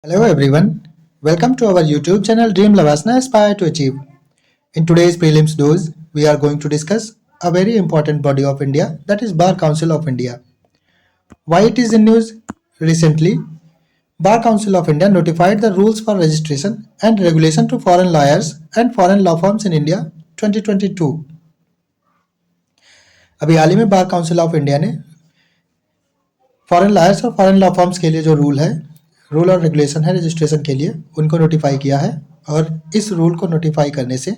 Hello everyone, welcome to our YouTube channel Dream Lavasana Aspire to Achieve. In today's prelims dose, we are going to discuss a very important body of India, that is Bar Council of India. Why it is in news? Recently, Bar Council of India notified the rules for registration and regulation to foreign lawyers and foreign law firms in India 2022. अभी हाल ही में बार council of India ने foreign lawyers और foreign law firms के लिए जो rule और regulation है registration के लिए, उनको नोटिफाई किया है। और इस रूल को नोटिफाई करने से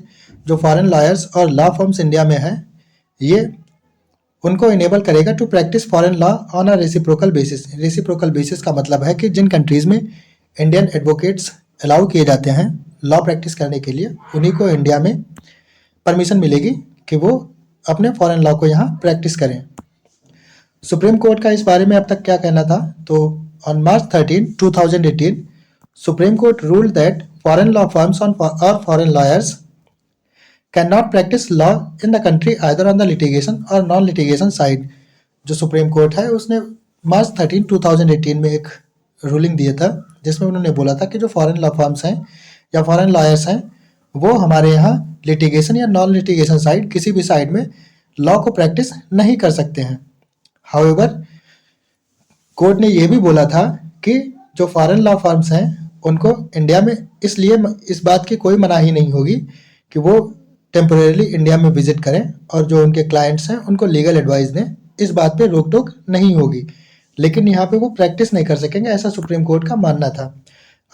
जो फॉरेन लायर्स और लॉ फर्म्स इंडिया में है, ये उनको इनेबल करेगा to practice foreign law on a reciprocal basis. Reciprocal basis का मतलब है कि जिन कंट्रीज़ में इंडियन एडवोकेट्स अलाउ किए जाते हैं लॉ प्रैक्टिस करने के लिए, उन्हीं को इंडिया में परमिशन मिलेगी कि वो अपने फॉरेन लॉ को यहाँ प्रैक्टिस करें। सुप्रीम कोर्ट का इस बारे में अब तक क्या कहना था? तो on March 13, 2018, Supreme Court ruled that foreign law firms or foreign lawyers cannot practice law in the country either on the litigation or non-litigation side. जो सुप्रीम कोर्ट है उसने March 13, 2018 में एक रूलिंग दिया था, जिसमें उन्होंने बोला था कि जो फॉरेन लॉ फर्म्स हैं या फॉरेन लॉयर्स हैं, वो हमारे यहाँ लिटिगेशन या नॉन लिटिगेशन साइड, किसी भी साइड में लॉ को प्रैक्टिस नहीं कर सकते हैं। हाउएवर, कोर्ट ने यह भी बोला था कि जो फॉरेन लॉ फर्म्स हैं उनको इंडिया में इसलिए इस बात की कोई मनाही नहीं होगी कि वो टेम्परेरी इंडिया में विजिट करें, और जो उनके क्लाइंट्स हैं उनको लीगल एडवाइस दें, इस बात पे रोक टोक नहीं होगी। लेकिन यहाँ पे वो प्रैक्टिस नहीं कर सकेंगे, ऐसा सुप्रीम कोर्ट का मानना था।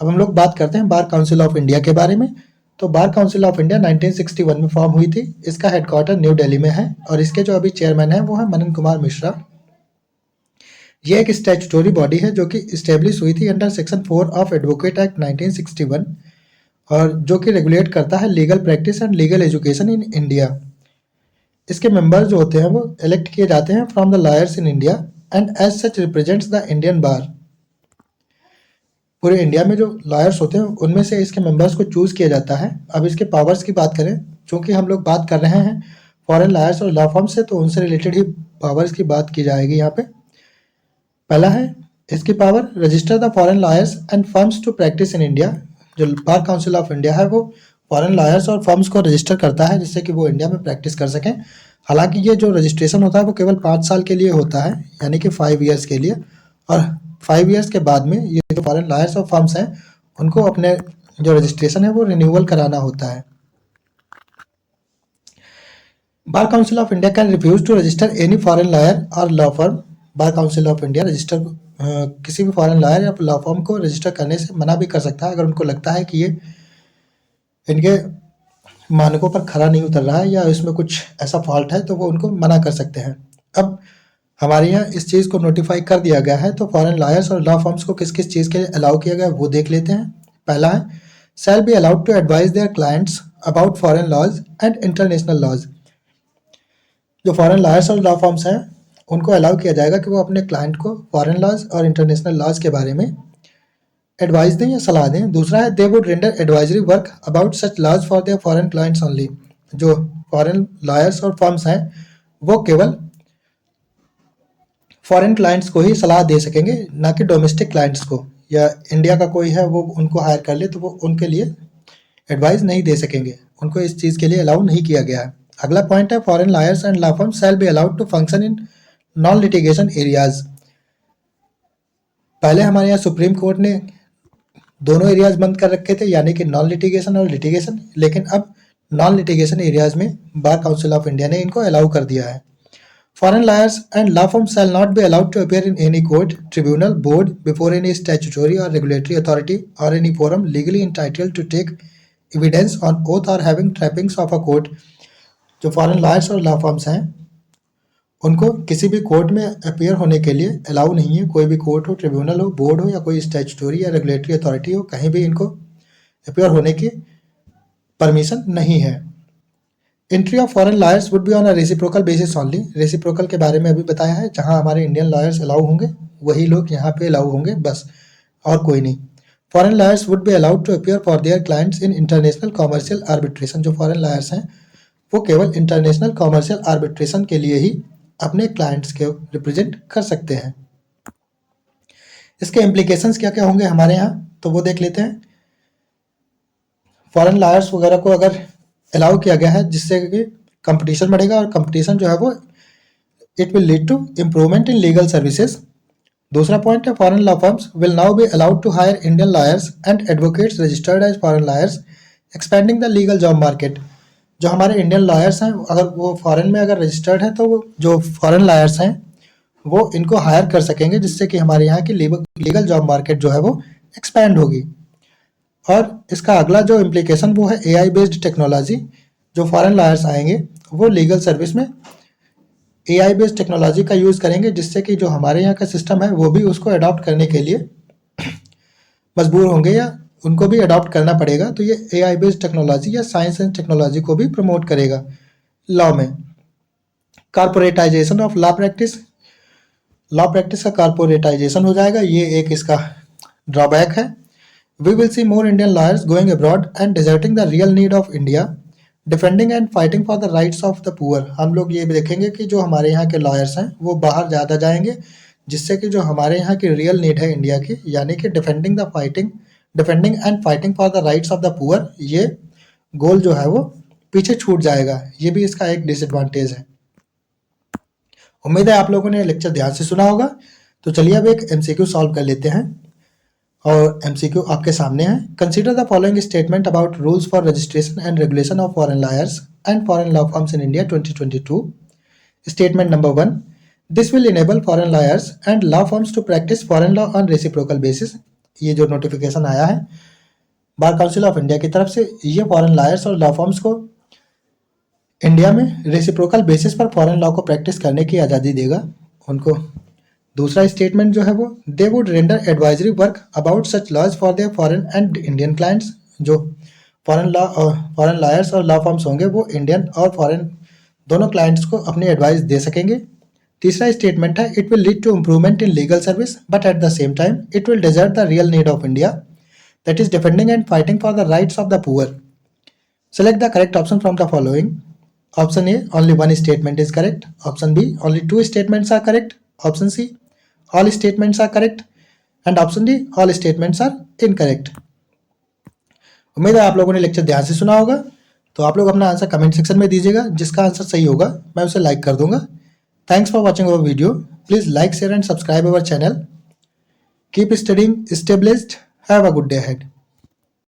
अब हम लोग बात करते हैं बार काउंसिल ऑफ इंडिया के बारे में। तो बार काउंसिल ऑफ इंडिया 1961 में फॉर्म हुई थी। इसका हेडक्वार्टर न्यू दिल्ली में है और इसके जो अभी चेयरमैन हैं वो है मनन कुमार मिश्रा। ये एक स्टैट्यूटरी बॉडी है जो कि इस्टेब्लिश हुई थी under section 4 of advocate act 1961, और जो कि रेगुलेट करता है legal practice and legal education in India. इसके मेंबर्स जो होते हैं वो इलेक्ट किए जाते हैं from the lawyers in India and as such represents the Indian bar. पूरे इंडिया में जो लॉयर्स होते हैं उनमें से इसके मेंबर्स को चूज किया जाता है। अब इसके पावर्स की बात करें, चूंकि हम लोग बात कर रहे हैं फॉरेन लॉयर्स और लॉ फर्म से, तो उनसे रिलेटेड ही पावर्स की बात की जाएगी यहाँ पे। पहला है इसकी power, register the foreign lawyers and firms to practice in India. जो बार काउंसिल ऑफ इंडिया है वो फॉरेन लॉयर्स और फर्म्स को रजिस्टर करता है जिससे कि वो इंडिया में प्रैक्टिस कर सकें। हालांकि ये जो रजिस्ट्रेशन होता है वो केवल 5 साल के लिए होता है, यानी कि 5 ईयर्स के लिए, और 5 ईयर्स के बाद में ये जो फॉरेन लॉयर्स और फर्म्स हैं उनको अपने जो रजिस्ट्रेशन है वो रिन्यूअल कराना होता है। Bar council of India can refuse to register any foreign lawyer और law firm. Bar council of India किसी भी फॉरेन लॉयर या लॉ फर्म को रजिस्टर करने से मना भी कर सकता है अगर उनको लगता है कि ये इनके मानकों पर खरा नहीं उतर रहा है या इसमें कुछ ऐसा फॉल्ट है, तो वो उनको मना कर सकते हैं। अब हमारे यहाँ इस चीज़ को नोटिफाई कर दिया गया है, तो फॉरेन लॉयर्स और लॉ फर्म्स को किस किस चीज़ के लिए अलाउ किया गया है वो देख लेते हैं। पहला है, shall be allowed to advise their clients about foreign laws and international laws. जो फॉरेन लॉयर्स और लॉ फर्म्स हैं उनको अलाउ किया जाएगा कि वो अपने क्लाइंट को फॉरेन लॉज और इंटरनेशनल लॉज के बारे में एडवाइस दें या सलाह दें। दूसरा है, they would render advisory work about such laws for their foreign clients only. जो फॉरेन लॉयर्स और फर्म्स हैं वो केवल फॉरेन क्लाइंट्स को ही सलाह दे सकेंगे, ना कि डोमेस्टिक क्लाइंट्स को, या इंडिया का कोई है वो उनको हायर कर ले तो वो उनके लिए एडवाइस नहीं दे सकेंगे। उनको इस चीज़ के लिए अलाउ नहीं किया गया है। अगला पॉइंट है, foreign lawyers and law firms shall be allowed to function in non litigation areas. पहले हमारे यहाँ सुप्रीम कोर्ट ने दोनों एरियाज बंद कर रखे थे, यानी कि नॉन लिटिगेशन और लिटिगेशन, लेकिन अब नॉन लिटिगेशन एरियाज में बार काउंसिल ऑफ इंडिया ने इनको अलाउ कर दिया है। Foreign lawyers and law firms shall not be allowed to appear in any court, tribunal, board, before any statutory और रेगुलेटरी अथॉरिटी और any forum legally entitled to take evidence on oath और having trappings of a court. जो foreign lawyers और law firms हैं उनको किसी भी court में अपीयर होने के लिए अलाउ नहीं है। कोई भी कोर्ट हो, ट्रिब्यूनल हो, बोर्ड हो या कोई स्टैट्यूटरी या रेगुलेटरी अथॉरिटी हो, कहीं भी इनको अपीयर होने की परमिशन नहीं है। Entry of foreign lawyers would be on a reciprocal basis only. Reciprocal के बारे में अभी बताया है, जहां हमारे इंडियन लॉयर्स अलाउ होंगे वही लोग यहाँ पे अलाउ होंगे, बस, और कोई नहीं। Foreign lawyers would be allowed to appear for their clients in international commercial arbitration. जो फॉरेन लॉयर्स हैं वो केवल इंटरनेशनल कॉमर्शियल आर्बिट्रेशन के लिए ही अपने क्लाइंट्स के रिप्रेजेंट कर सकते हैं। इसके इम्प्लीकेशंस क्या क्या होंगे हमारे यहाँ, तो वो देख लेते हैं। फॉरेन लॉयर्स वगैरह को अगर अलाउ किया गया है, जिससे कि कंपटीशन बढ़ेगा, और कंपटीशन जो है वो it will lead to improvement in legal services. दूसरा पॉइंट है, foreign law firms will now be allowed to hire Indian lawyers and advocates registered as foreign lawyers, expanding the legal job market. जो हमारे Indian lawyers हैं, अगर वो foreign में अगर registered है, तो वो जो फॉरेन लॉयर्स हैं वो इनको हायर कर सकेंगे, जिससे कि हमारे यहाँ की लीगल जॉब मार्केट जो है वो एक्सपैंड होगी। और इसका अगला जो इम्प्लीकेशन वो है एआई बेस्ड टेक्नोलॉजी। जो फॉरेन लॉयर्स आएंगे वो लीगल सर्विस में एआई बेस्ड टेक्नोलॉजी का यूज़ करेंगे, जिससे कि जो हमारे यहाँ का सिस्टम है वो भी उसको अडॉप्ट करने के लिए मजबूर होंगे, या उनको भी अडॉप्ट करना पड़ेगा। तो ये एआई बेस्ड टेक्नोलॉजी या साइंस एंड टेक्नोलॉजी को भी प्रमोट करेगा लॉ में। Corporatization of law practice, law practice का कॉर्पोरेटाइजेशन हो जाएगा, ये एक इसका ड्रॉबैक है। We will see more Indian lawyers going abroad and deserting the real need of India, defending and fighting for the rights of the poor. हम लोग ये भी देखेंगे कि जो हमारे यहाँ के लॉयर्स हैं वो बाहर ज़्यादा जाएंगे, जिससे कि जो हमारे यहाँ की रियल नीड है इंडिया की, यानी कि defending and fighting for the rights of the poor, ये गोल जो है वो पीछे छूट जाएगा। ये भी इसका एक डिसएडवांटेज है। उम्मीद है आप लोगों ने लेक्चर ध्यान से सुना होगा। तो चलिए अब एक एमसीक्यू सॉल्व कर लेते हैं, और एमसीक्यू आपके सामने है। Consider the following statement about rules for registration and regulation of foreign lawyers and foreign law firms in India 2022। Statement number 1, this will enable foreign lawyers and law firms to practice foreign law on reciprocal basis. ये जो notification आया है bar council of India की तरफ से, ये foreign lawyers और law firms को इंडिया में रेसिप्रोकल बेसिस पर फॉरेन लॉ को प्रैक्टिस करने की आज़ादी देगा उनको। दूसरा स्टेटमेंट जो है वो, they would render advisory work about such laws for their foreign and Indian clients. जो फॉरेन लॉयर्स और लॉ फर्म्स होंगे वो इंडियन और फॉरेन दोनों क्लाइंट्स को अपनी एडवाइस दे सकेंगे। तीसरा स्टेटमेंट है, it will lead to improvement in legal service but at the same time it will desert the real need of India, that is defending and fighting for the rights of the poor. Select the correct option from the following. Option A, only one statement is correct. Option B, only two statements are correct. Option C, all statements are correct. And option D, all statements are incorrect. उम्मीद है आप लोगों ने lecture ध्यान से सुना होगा। तो आप लोग अपना आंसर कमेंट सेक्शन में दीजिएगा, जिसका आंसर सही होगा मैं उसे लाइक कर दूंगा। Thanks for watching our video. Please like, share and subscribe our channel. Keep studying, stay blessed, have a good day ahead.